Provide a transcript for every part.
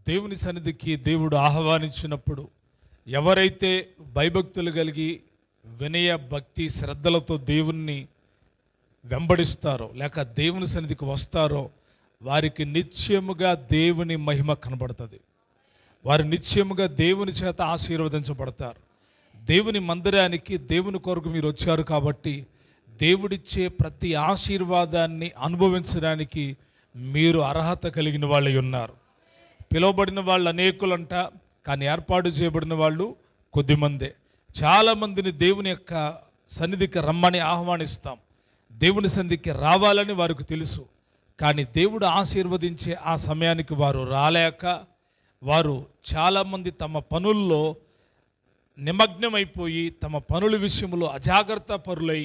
దేవుని సన్నిధికి దేవుడు ఆహ్వానించినప్పుడు ఎవరైతే భయభక్తులు కలిగి వినయ భక్తి శ్రద్ధలతో దేవుణ్ణి వెంబడిస్తారో లేక దేవుని సన్నిధికి వస్తారో వారికి నిత్యముగా దేవుని మహిమ కనబడుతుంది. వారు నిత్యముగా దేవుని చేత ఆశీర్వదించబడతారు. దేవుని మందిరానికి దేవుని కొరకు మీరు వచ్చారు కాబట్టి దేవుడిచ్చే ప్రతి ఆశీర్వాదాన్ని అనుభవించడానికి మీరు అర్హత కలిగిన వాళ్ళై ఉన్నారు. పిలువబడిన వాళ్ళు అనేకులంట, కానీ ఏర్పాటు చేయబడిన వాళ్ళు కొద్దిమందే. చాలామందిని దేవుని యొక్క సన్నిధికి రమ్మని ఆహ్వానిస్తాం, దేవుని సన్నిధికి రావాలని వారికి తెలుసు. కానీ దేవుడు ఆశీర్వదించే ఆ సమయానికి వారు రాలేక వారు చాలామంది తమ పనుల్లో నిమగ్నమైపోయి తమ పనుల విషయంలో అజాగ్రత్త పరులై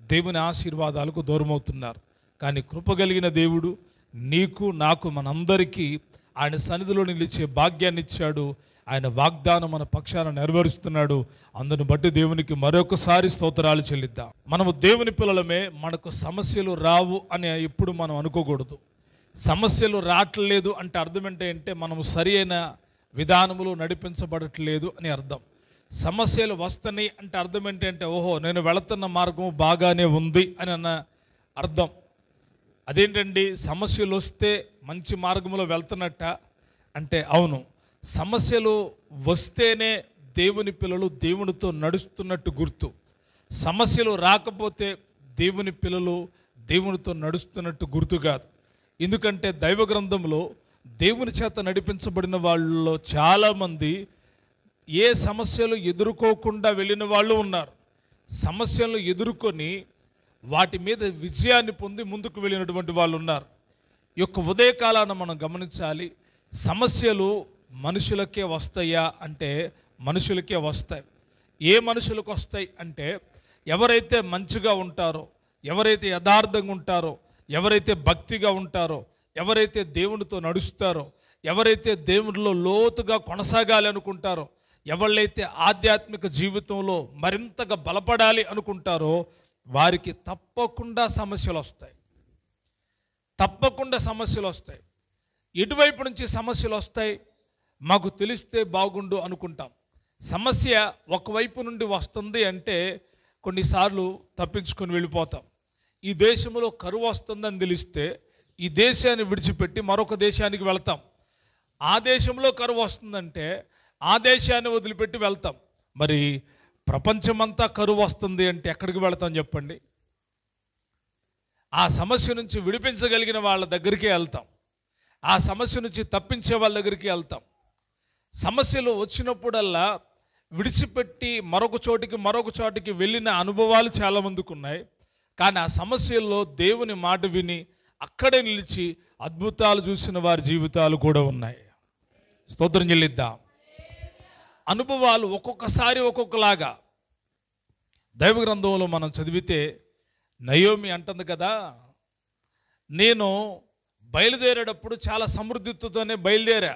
దేవుని ఆశీర్వాదాలకు దూరమవుతున్నారు. కానీ కృపగలిగిన దేవుడు నీకు నాకు మనందరికీ ఆయన సన్నిధిలో నిలిచే భాగ్యాన్ని ఇచ్చాడు. ఆయన వాగ్దానం మన పక్షాన నెరవేరుస్తున్నాడు. అందును బట్టి దేవునికి మరొకసారి స్తోత్రాలు చెల్లిద్దాం. మనము దేవుని పిల్లలమే, మనకు సమస్యలు రావు అని ఎప్పుడు మనం అనుకోకూడదు. సమస్యలు రావట్లేదు అంటే అర్థం ఏంటంటే మనము సరి అయిన విధానములో నడిపించబడట్లేదు అని అర్థం. సమస్యలు వస్తున్నాయి అంటే అర్థం ఏంటంటే ఓహో నేను వెళుతున్న మార్గం బాగానే ఉంది అని అన్న అర్థం. అదేంటండి, సమస్యలు వస్తే మంచి మార్గంలో వెళ్తున్నట్ట అంటే అవును, సమస్యలు వస్తేనే దేవుని పిల్లలు దేవునితో నడుస్తున్నట్టు గుర్తు. సమస్యలు రాకపోతే దేవుని పిల్లలు దేవునితో నడుస్తున్నట్టు గుర్తు కాదు. ఎందుకంటే దైవ గ్రంథంలో దేవుని చేత నడిపించబడిన వాళ్ళలో చాలామంది ఏ సమస్యలు ఎదుర్కోకుండా వెళ్ళిన వాళ్ళు ఉన్నారు. సమస్యలను ఎదుర్కొని వాటి మీద విజయాన్ని పొంది ముందుకు వెళ్ళినటువంటి వాళ్ళు ఉన్నారు. ఈ యొక్క ఉదయకాలాన్ని మనం గమనించాలి. సమస్యలు మనుషులకే వస్తాయా అంటే మనుషులకే వస్తాయి. ఏ మనుషులకు వస్తాయి అంటే ఎవరైతే మంచిగా ఉంటారో, ఎవరైతే యథార్థంగా ఉంటారో, ఎవరైతే భక్తిగా ఉంటారో, ఎవరైతే దేవునితో నడుస్తారో, ఎవరైతే దేవునిలో లోతుగా కొనసాగాలి అనుకుంటారో, ఎవరైతే ఆధ్యాత్మిక జీవితంలో మరింతగా బలపడాలి అనుకుంటారో వారికి తప్పకుండా సమస్యలు వస్తాయి. తప్పకుండా సమస్యలు వస్తాయి. ఎటువైపు నుంచి సమస్యలు వస్తాయి మాకు తెలిస్తే బాగుండు అనుకుంటాం. సమస్య ఒకవైపు నుండి వస్తుంది అంటే కొన్నిసార్లు తప్పించుకొని వెళ్ళిపోతాం. ఈ దేశంలో కరువు వస్తుందని తెలిస్తే ఈ దేశాన్ని విడిచిపెట్టి మరొక దేశానికి వెళ్తాం. ఆ దేశంలో కరువు వస్తుందంటే ఆ దేశాన్ని వదిలిపెట్టి వెళ్తాం. మరి ప్రపంచమంతా కరువు వస్తుంది అంటే ఎక్కడికి వెళ్తాం చెప్పండి? ఆ సమస్య నుంచి విడిపించగలిగిన వాళ్ళ దగ్గరికి వెళ్తాం. ఆ సమస్య నుంచి తప్పించే వాళ్ళ దగ్గరికి వెళ్తాం. సమస్యలు వచ్చినప్పుడల్లా విడిచిపెట్టి మరొక చోటికి వెళ్ళిన అనుభవాలు చాలామందికి ఉన్నాయి. కానీ ఆ సమస్యల్లో దేవుని మాట విని అక్కడే నిలిచి అద్భుతాలు చూసిన వారి జీవితాలు కూడా ఉన్నాయి. స్తోత్రం చెల్లిద్దాం. అనుభవాలు ఒక్కొక్కసారి ఒక్కొక్కలాగా. దైవ గ్రంథంలో మనం చదివితే నయోమి అంటుంది కదా, నేను బయలుదేరేటప్పుడు చాలా సమృద్ధితోనే బయలుదేరా.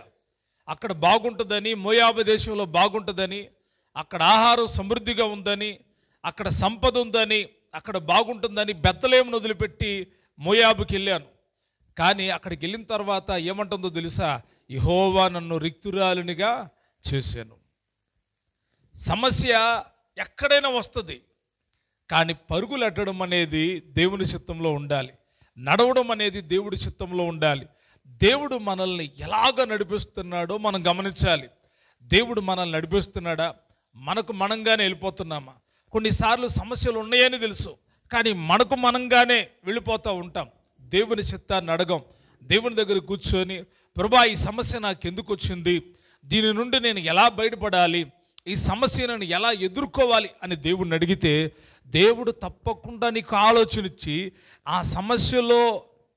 అక్కడ బాగుంటుందని, మోయాబు దేశంలో బాగుంటుందని, అక్కడ ఆహారం సమృద్ధిగా ఉందని, అక్కడ సంపద ఉందని, అక్కడ బాగుంటుందని బెత్లెహేమును వదిలిపెట్టి మోయాబుకి వెళ్ళాను. కానీ అక్కడికి వెళ్ళిన తర్వాత ఏమంటుందో తెలుసా? యెహోవా నన్ను రిక్తురాలినిగా చేశాను. సమస్య ఎక్కడైనా వస్తుంది, కానీ పరుగులెట్టడం అనేది దేవుని చిత్తంలో ఉండాలి. నడవడం అనేది దేవుడి చిత్తంలో ఉండాలి. దేవుడు మనల్ని ఎలాగ నడిపిస్తున్నాడో మనం గమనించాలి. దేవుడు మనల్ని నడిపిస్తున్నాడా, మనకు మనంగానే వెళ్ళిపోతున్నామా? కొన్నిసార్లు సమస్యలు ఉన్నాయని తెలుసు, కానీ మనకు మనంగానే వెళ్ళిపోతూ ఉంటాం. దేవుని చిత్తాన్ని అడగం. దేవుని దగ్గర కూర్చొని ప్రభువా ఈ సమస్య నాకు ఎందుకు వచ్చింది, దీని నుండి నేను ఎలా బయటపడాలి, ఈ సమస్యను ఎలా ఎదుర్కోవాలి అని దేవుడిని అడిగితే దేవుడు తప్పకుండా నీకు ఆలోచన ఇచ్చి ఆ సమస్యలో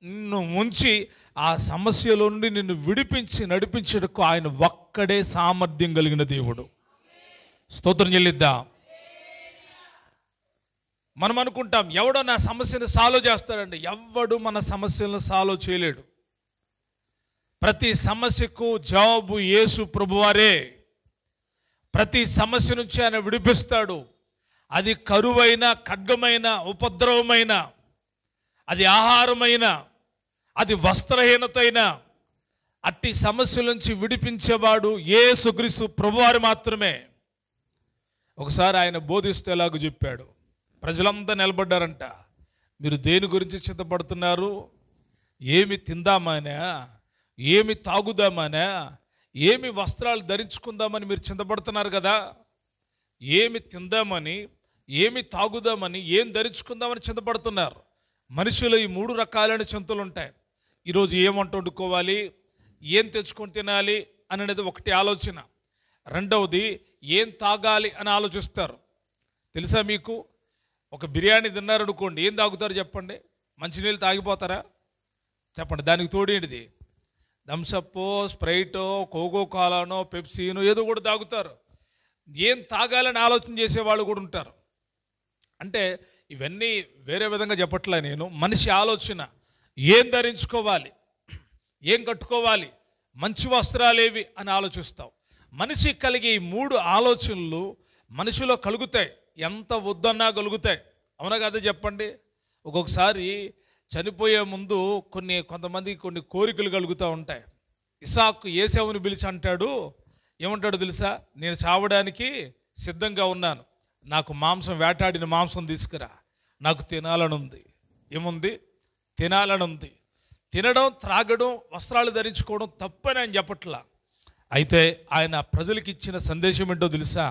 నిన్ను ఉంచి ఆ సమస్యలో నుండి నిన్ను విడిపించి నడిపించడానికి ఆయన ఒక్కడే సామర్థ్యం కలిగిన దేవుడు. స్తోత్రం చెల్లిద్దాం. మనం అనుకుంటాం ఎవడో నా సమస్యను సాల్వ్ చేస్తాడండి. ఎవడు మన సమస్యలను సాల్వ్ చేయలేడు. ప్రతి సమస్యకు జవాబు యేసు ప్రభువారే. ప్రతి సమస్య నుంచి ఆయన విడిపిస్తాడు. అది కరువైన, ఖడ్గమైన, ఉపద్రవమైన, అది ఆహారమైన, అది వస్త్రహీనత అయినా, అట్టి సమస్యల నుంచి విడిపించేవాడు యేసుక్రీస్తు ప్రభువారు మాత్రమే. ఒకసారి ఆయన బోధిస్తూ ఎలాగో చెప్పాడు. ప్రజలంతా నిలబడ్డారంట. మీరు దేని గురించి చింతపడుతున్నారు? ఏమి తిందామనా, ఏమి తాగుదామనా, ఏమి వస్త్రాలు ధరించుకుందామని మీరు చింతపడుతున్నారు కదా. ఏమి తిందామని, ఏమి తాగుదామని, ఏం ధరించుకుందామని చింతపడుతున్నారు. మనుషులు ఈ 3 రకాలైన చింతలు ఉంటాయి. ఈరోజు ఏం వంట వండుకోవాలి, ఏం తెచ్చుకొని తినాలి అనేది ఒకటి ఆలోచన. రెండవది ఏం తాగాలి అని ఆలోచిస్తారు. తెలుసా మీకు? ఒక బిర్యానీ తిన్నారనుకోండి, ఏం తాగుతారు చెప్పండి? మంచినీళ్ళు తాగిపోతారా చెప్పండి? దానికి తోడేంటిది? థమ్సప్పో, స్ప్రైటో, కోకో కోలానో, పెప్సీనో ఏదో కూడా తాగుతారు. ఏం తాగాలని ఆలోచన చేసేవాళ్ళు కూడా ఉంటారు. అంటే ఇవన్నీ వేరే విధంగా చెప్పట్లే నేను. మనిషి ఆలోచన, ఏం ధరించుకోవాలి, ఏం కట్టుకోవాలి, మంచి వస్త్రాలేవి అని ఆలోచిస్తాం. మనిషి కలిగే ఈ 3 ఆలోచనలు మనిషిలో కలుగుతాయి. ఎంత వద్దన్నా కలుగుతాయి. అవునా కదా చెప్పండి? ఒక్కొక్కసారి చనిపోయే ముందు కొంతమంది కొన్ని కోరికలు కలుగుతూ ఉంటాయి. ఇసాకు ఏశావుని పిలిచి అంటాడు, ఏమంటాడు తెలుసా? నేను చావడానికి సిద్ధంగా ఉన్నాను, నాకు మాంసం, వేటాడిన మాంసం తీసుకురా, నాకు తినాలని ఉంది. ఏముంది? తినాలని ఉంది. తినడం, త్రాగడం, వస్త్రాలు ధరించుకోవడం తప్పని ఆయన చెప్పట్లా. అయితే ఆయన ప్రజలకు ఇచ్చిన సందేశం ఏంటో తెలుసా?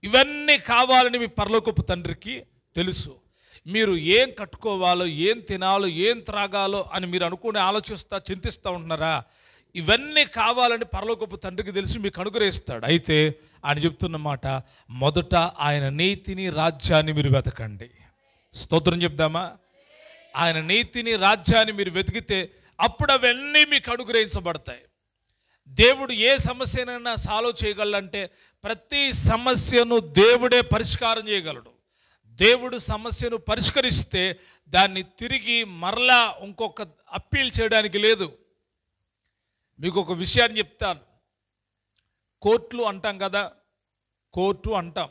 ఇవన్నీ కావాలని మీ పరలోకపు తండ్రికి తెలుసు. మీరు ఏం కట్టుకోవాలో, ఏం తినాలో, ఏం త్రాగాలో అని మీరు చింతిస్తూ ఉంటున్నారా? ఇవన్నీ కావాలని పరలోకపు తండ్రికి తెలిసి మీకు అనుగ్రహిస్తాడు. అయితే ఆయన చెప్తున్న మాట, మొదట ఆయన నీతిని, రాజ్యాన్ని మీరు వెతకండి. స్తోత్రం చెప్దామా? ఆయన నీతిని, రాజ్యాన్ని మీరు వెతికితే అప్పుడు అవన్నీ మీకు అనుగ్రహించబడతాయి. దేవుడు ఏ సమస్యనైనా సాల్వ్ చేయగలంటే ప్రతి సమస్యను దేవుడే పరిష్కారం చేయగలడు. దేవుడు సమస్యను పరిష్కరిస్తే దాన్ని తిరిగి మరలా ఇంకొక అప్పీల్ చేయడానికి లేదు. మీకు ఒక విషయాన్ని చెప్తాను. కోర్టులు అంటాం కదా, కోర్టు అంటాం.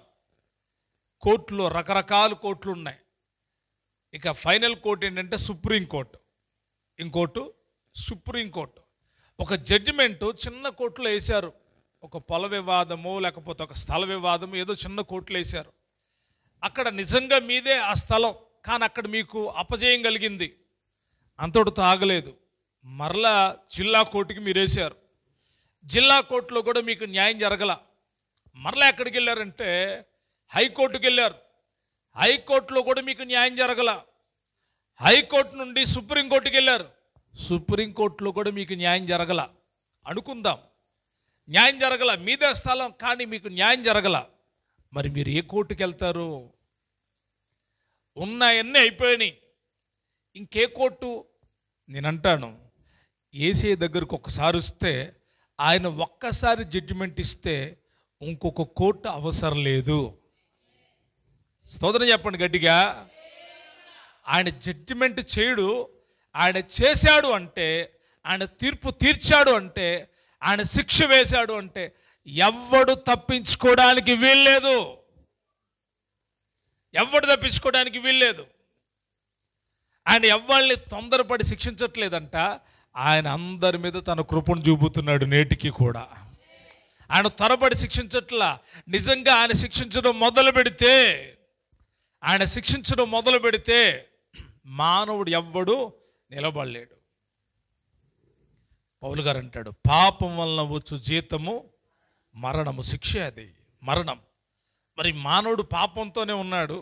కోర్టులో రకరకాల కోర్టులు ఉన్నాయి. ఇక ఫైనల్ కోర్టు ఏంటంటే సుప్రీంకోర్టు, ఇంకోటి సుప్రీంకోర్టు. ఒక జడ్జిమెంటు చిన్న కోర్టులో వేశారు. ఒక పొల వివాదము, లేకపోతే ఒక స్థల వివాదము, ఏదో చిన్న కోర్టులో వేశారు. అక్కడ నిజంగా మీదే ఆ స్థలం, కానీ అక్కడ మీకు అపజయం కలిగింది. అంతటితో ఆగలేదు, మరలా జిల్లా కోర్టుకి మీరు వేశారు. జిల్లా కోర్టులో కూడా మీకు న్యాయం జరగల. మరలా ఎక్కడికి వెళ్ళారంటే హైకోర్టుకి వెళ్ళారు. హైకోర్టులో కూడా మీకు న్యాయం జరగల. హైకోర్టు నుండి సుప్రీంకోర్టుకి వెళ్ళారు. సుప్రీంకోర్టులో కూడా మీకు న్యాయం జరగల. అనుకుందాం న్యాయం జరగల, మీదే స్థలం, కానీ మీకు న్యాయం జరగల. మరి మీరు ఏ కోర్టుకి వెళ్తారు? ఉన్నాయన్నీ అయిపోయినాయి, ఇంకే కోర్టు? నేను అంటాను, ఏసీ దగ్గరకు ఒక్కసారి వస్తే, ఆయన ఒక్కసారి జడ్జిమెంట్ ఇస్తే ఇంకొక కోర్టు అవసరం లేదు. స్తోత్రం చెప్పండి గట్టిగా. ఆయన జడ్జిమెంట్ చేయడు, ఆయన చేశాడు అంటే, ఆయన తీర్పు తీర్చాడు అంటే, ఆయన శిక్ష వేశాడు అంటే ఎవ్వడు తప్పించుకోవడానికి వీల్లేదు. ఎవ్వడు తప్పించుకోవడానికి వీల్లేదు. ఆయన ఎవ్వరిని తొందరపడి శిక్షించట్లేదంట. ఆయన అందరి మీద తన కృపను చూపుతున్నాడు నేటికి కూడా. ఆయన త్వరపడి శిక్షించట్లా. నిజంగా ఆయన శిక్షించడం మొదలు పెడితే మానవుడు ఎవ్వడు నిలబడలేడు. పౌలు గారు అంటాడు, పాపం వలన వచ్చు జీతము మరణము, శిక్ష అది మరణం. మరి మానవుడు పాపంతోనే ఉన్నాడు,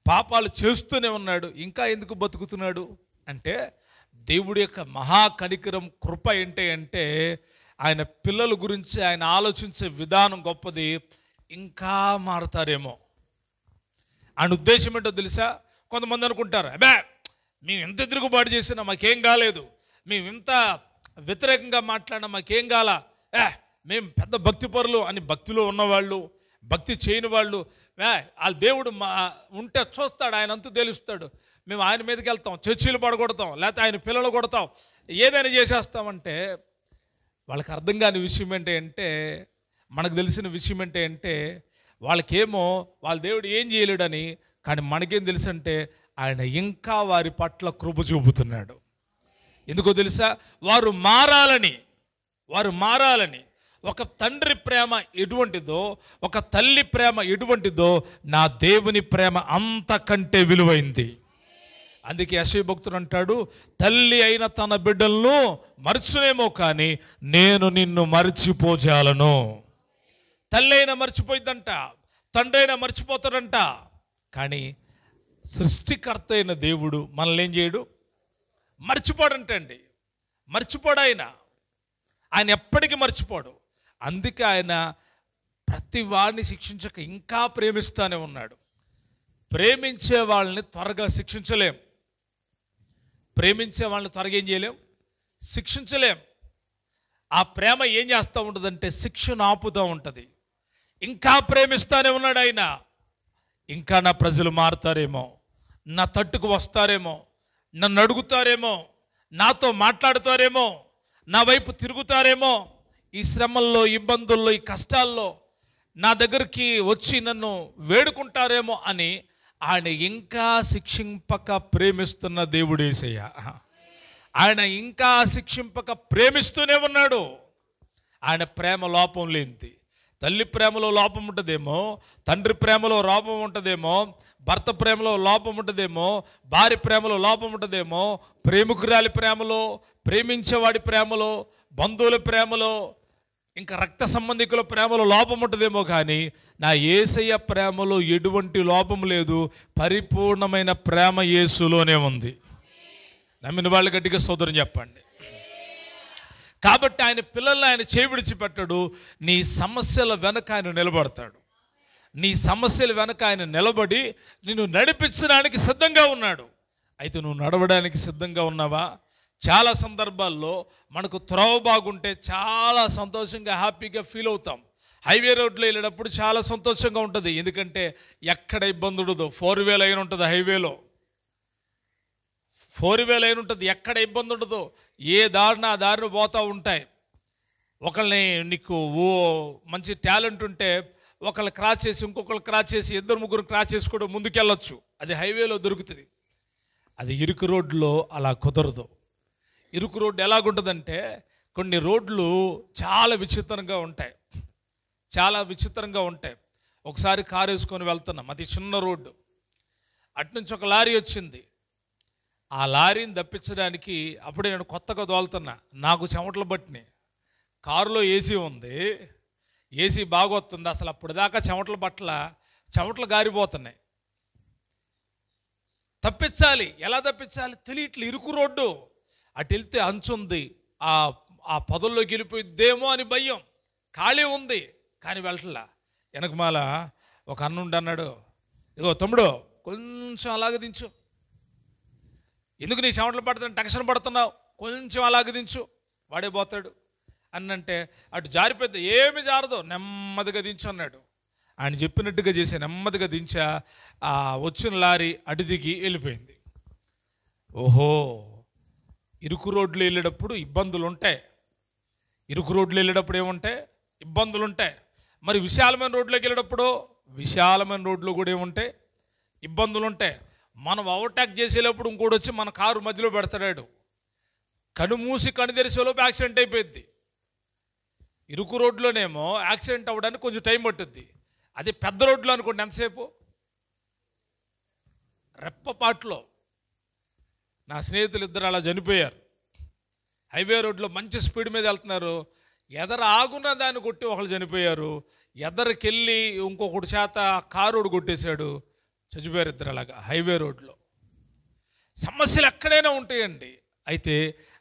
పాపాలు చేస్తూనే ఉన్నాడు, ఇంకా ఎందుకు బతుకుతున్నాడు అంటే దేవుడి యొక్క మహాకనికరం, కృప ఏంటి అంటే ఆయన పిల్లల గురించి ఆయన ఆలోచించే విధానం గొప్పది. ఇంకా మారుతారేమో ఆయన ఉద్దేశం ఏంటో తెలుసా? కొంతమంది అనుకుంటారు, అబ్బా మేము ఎంత తిరుగుబాటు చేసినా మాకేం కాలేదు, మేము ఇంత వ్యతిరేకంగా మాట్లాడినా మాకేం కాల, మేము పెద్ద భక్తి పరులు అని భక్తిలో ఉన్నవాళ్ళు, భక్తి చేయని వాళ్ళు, వాళ్ళ దేవుడు ఉంటే చూస్తాడు, ఆయన అంతు తెలుస్తాడు, మేము ఆయన మీదకి వెళ్తాం, చర్చీలు పడగొడతాం, లేకపోతే ఆయన పిల్లలు కొడతాం, ఏదైనా చేసేస్తామంటే వాళ్ళకి అర్థం కాని విషయం ఏంటి అంటే, మనకు తెలిసిన విషయం ఏంటి అంటే వాళ్ళకేమో వాళ్ళ దేవుడు ఏం చేయలేడని, కానీ మనకేం తెలుసు అంటే ఆయన ఇంకా వారి పట్ల కృప చూపుతున్నాడు. ఎందుకో తెలుసా? వారు మారాలని, వారు మారాలని. ఒక తండ్రి ప్రేమ ఎటువంటిదో, ఒక తల్లి ప్రేమ ఎటువంటిదో, నా దేవుని ప్రేమ అంతకంటే విలువైంది. అందుకే యెషయా భక్తుడు అంటాడు, తల్లి అయిన తన బిడ్డలను మర్చునేమో కానీ నేను నిన్ను మర్చిపోజాలను. తల్లి అయినా మర్చిపోయిద్దంట, తండ్రి అయినా మర్చిపోతాడంట, కానీ సృష్టికర్త అయిన దేవుడు మనల్ని ఏం చేయడు, మర్చిపోడంటండి. మర్చిపోడు ఆయన ఎప్పటికీ మర్చిపోడు. అందుకే ఆయన ప్రతి వాడిని శిక్షించక ఇంకా ప్రేమిస్తానే ఉన్నాడు. ప్రేమించే వాళ్ళని త్వరగా శిక్షించలేం, ప్రేమించే వాళ్ళని త్వరగా ఏం చేయలేం, శిక్షించలేం. ఆ ప్రేమ ఏం చేస్తూ ఉంటుందంటే శిక్షను ఆపుతూ ఉంటుంది. ఇంకా ప్రేమిస్తానే ఉన్నాడు ఆయన. ఇంకా నా ప్రజలు మారుతారేమో, నా తట్టుకు వస్తారేమో, నన్ను అడుగుతారేమో, నాతో మాట్లాడతారేమో, నా వైపు తిరుగుతారేమో, ఈ శ్రమల్లో, ఇబ్బందుల్లో, ఈ కష్టాల్లో నా దగ్గరికి వచ్చి నన్ను వేడుకుంటారేమో అని ఆయన ఇంకా శిక్షింపక ప్రేమిస్తున్న దేవుడు యేసయ్య. ఆయన ఇంకా శిక్షింపక ప్రేమిస్తూనే ఉన్నాడు. ఆయన ప్రేమ లోపం లేనిది. తల్లి ప్రేమలో లోపం ఉంటుందేమో, తండ్రి ప్రేమలో లోపం ఉంటుందేమో, భర్త ప్రేమలో లోపం ఉంటుందేమో, భార్య ప్రేమలో లోపం ఉంటుందేమో, ప్రేమికురాలి ప్రేమలో, ప్రేమించేవాడి ప్రేమలో, బంధువుల ప్రేమలో, ఇంకా రక్త సంబంధికుల ప్రేమలో లోపం ఉంటుందేమో, కానీ నా యేసయ్య ప్రేమలో ఎటువంటి లోపం లేదు. పరిపూర్ణమైన ప్రేమ యేసులోనే ఉంది. నమ్మిన వాళ్ళు గట్టిగా స్తోత్రం చెప్పండి. కాబట్టి ఆయన పిల్లల్ని ఆయన చేయి విడిచిపెట్టడు. నీ సమస్యల వెనక ఆయన నిలబడతాడు. నీ సమస్యల వెనక ఆయన నిలబడి నిన్ను నడిపించడానికి సిద్ధంగా ఉన్నాడు. అయితే నువ్వు నడవడానికి సిద్ధంగా ఉన్నావా? చాలా సందర్భాల్లో మనకు త్రోవ బాగుంటే చాలా సంతోషంగా, హ్యాపీగా ఫీల్ అవుతాం. హైవే రోడ్లో వెళ్ళేటప్పుడు చాలా సంతోషంగా ఉంటుంది. ఎందుకంటే ఎక్కడ ఇబ్బంది ఉండదు. 4-wheel లైన్ ఉంటుంది, హైవేలో 4-wheel లైన్ ఉంటుంది, ఎక్కడ ఇబ్బంది ఉండదు. ఏ దారిన ఆ దారిని పోతూ ఉంటాయి. ఒకళ్ళని నీకు మంచి టాలెంట్ ఉంటే ఒకళ్ళు క్రాస్ చేసి, ఇంకొకళ్ళు క్రాస్ చేసి, 2-3 క్రాస్ చేసి కూడా ముందుకెళ్ళొచ్చు. అది హైవేలో దొరుకుతుంది. అది ఇరుకు రోడ్లో అలా కుదరదు. ఇరుకు రోడ్డు ఎలాగుంటుందంటే, కొన్ని రోడ్లు చాలా విచిత్రంగా ఉంటాయి, చాలా విచిత్రంగా ఉంటాయి. ఒకసారి కారు వేసుకొని వెళ్తున్నాం, అది చిన్న రోడ్డు. అటునుంచి ఒక లారీ వచ్చింది. ఆ లారీని తప్పించడానికి అప్పుడే నేను కొత్తగా దోలుతున్నా, నాకు చెమటలు పట్టినాయి. కారులో ఏసీ ఉంది, ఏసీ బాగొస్తుంది. అసలు అప్పుడు దాకా చెమటలు పట్ల, చెమటలు గారిపోతున్నాయి. తప్పించాలి, ఎలా తప్పించాలి తెలియట్లే. ఇరుకు రోడ్డు, అటు వెళ్తే అంచుంది, ఆ పొదల్లోకి వెళ్ళిపోయిద్దేమో అని భయం. ఖాళీ ఉంది కానీ వెళ్ళట్లా. వెనకమాల ఒక అన్నుండి అన్నాడు, ఇగో తమ్ముడు కొంచెం అలాగే దించు, ఎందుకు నీ చెమటలు పడుతున్నా, టెన్షన్ పడుతున్నావు, కొంచెం అలాగే దించు, వాడే పోతాడు అన్నంటే అటు జారిపోద్ది. ఏమి జారదు, నెమ్మదిగా దించు అన్నాడు. ఆయన చెప్పినట్టుగా చేసి నెమ్మదిగా దించా. ఆ వచ్చిన లారీ అటు దిగి వెళ్ళిపోయింది. ఓహో, ఇరుకు రోడ్లు వెళ్ళేటప్పుడు ఇబ్బందులు ఉంటాయి. ఇరుకు రోడ్లు వెళ్ళేటప్పుడు ఏముంటాయి, ఇబ్బందులు ఉంటాయి. మరి విశాలమైన రోడ్లోకి వెళ్ళేటప్పుడు, విశాలమైన రోడ్లు కూడా ఏముంటాయి, ఇబ్బందులు ఉంటాయి. మనం ఓవర్టేక్ చేసేటప్పుడు ఇంకోటి వచ్చి మన కారు మధ్యలో పెడతాడు. కనుమూసి కను తెరిసేలోపు యాక్సిడెంట్ అయిపోయింది. ఇరుకు రోడ్లోనేమో యాక్సిడెంట్ అవ్వడానికి కొంచెం టైం పట్టుద్ది. అదే పెద్ద రోడ్లో అనుకోండి, ఎంతసేపు, రెప్పపాట్లో. నా స్నేహితులు 2 అలా చనిపోయారు. హైవే రోడ్లో మంచి స్పీడ్ మీద వెళ్తున్నారు, ఎదర ఆగున్న దాన్ని కొట్టి ఒకళ్ళు చనిపోయారు. ఎదరికెళ్ళి ఇంకొకటి చేత కారోడు కొట్టేశాడు, చచ్చిపోయారు 2 అలాగా హైవే రోడ్లో. సమస్యలు ఎక్కడైనా ఉంటాయండి. అయితే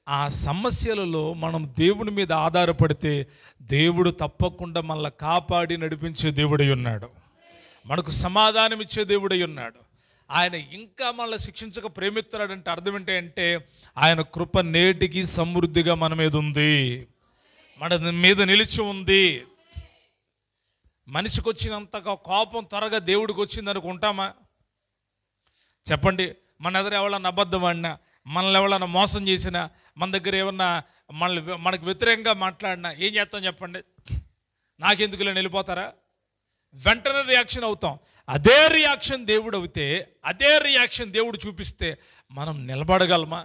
ఆ సమస్యలలో మనం దేవుని మీద ఆధారపడితే దేవుడు తప్పకుండా మనల్ని కాపాడి నడిపించే దేవుడై ఉన్నాడు. మనకు సమాధానం ఇచ్చే దేవుడై ఉన్నాడు. ఆయన ఇంకా మనల్ని శిక్షించక ప్రేమిస్తున్నాడంటే అర్థం ఏంటంటే, ఆయన కృప నేటికి సమృద్ధిగా మన మీద ఉంది, మన మీద నిలిచి ఉంది. మనిషికి వచ్చినంతగా కోపం త్వరగా దేవుడికి వచ్చింది అనుకుంటామా? చెప్పండి. మన ఎదురు ఎవరన్నా అబద్ధం ఆడినా, మనల్ని ఎవరన్నా మోసం చేసినా, మన దగ్గర ఏమన్నా మనకు వ్యతిరేకంగా మాట్లాడినా ఏం చేస్తాం చెప్పండి? నాకెందుకులే వెళ్ళిపోతారా? వెంటనే రియాక్షన్ అవుతాం. అదే రియాక్షన్ దేవుడు అవుతే, అదే రియాక్షన్ దేవుడు చూపిస్తే మనం నిలబడగలమా?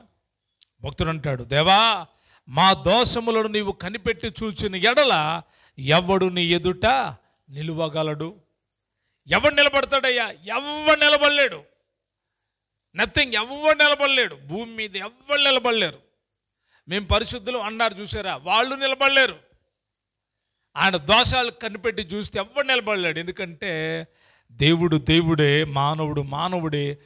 భక్తుడు అంటాడు, దేవా మా దోషములను నీవు కనిపెట్టి చూచిన ఎడల ఎవడు నీ ఎదుట నిలువగలడు? ఎవడు నిలబడతాడయ్యా? ఎవడు నిలబడలేడు. నథింగ్. ఎవడు నిలబడలేడు. భూమి మీద ఎవరు నిలబడలేరు. మేము పరిశుద్ధులు అన్నారు చూసారా, వాళ్ళు నిలబడలేరు. ఆయన దోషాలు కనిపెట్టి చూస్తే ఎవడు నిలబడలేడు. ఎందుకంటే దేవుడు దేవుడే, మానవుడు మానవుడే.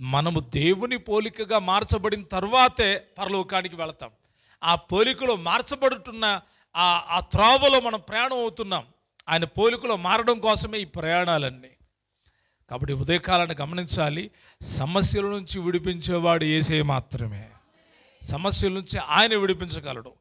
మనము దేవుని పోలికగా మార్చబడిన తర్వాతే పరలోకానికి వెళతాం. ఆ పోలికలో మార్చబడుతున్న ఆ త్రోవలో మనం ప్రయాణం అవుతున్నాం. ఆయన పోలికలో మారడం కోసమే ఈ ప్రయాణాలన్నీ. కాబట్టి ఉదయకాలాన్ని గమనించాలి. సమస్యల నుంచి విడిపించేవాడు యేసే మాత్రమే. సమస్యల నుంచి ఆయన విడిపించగలడు.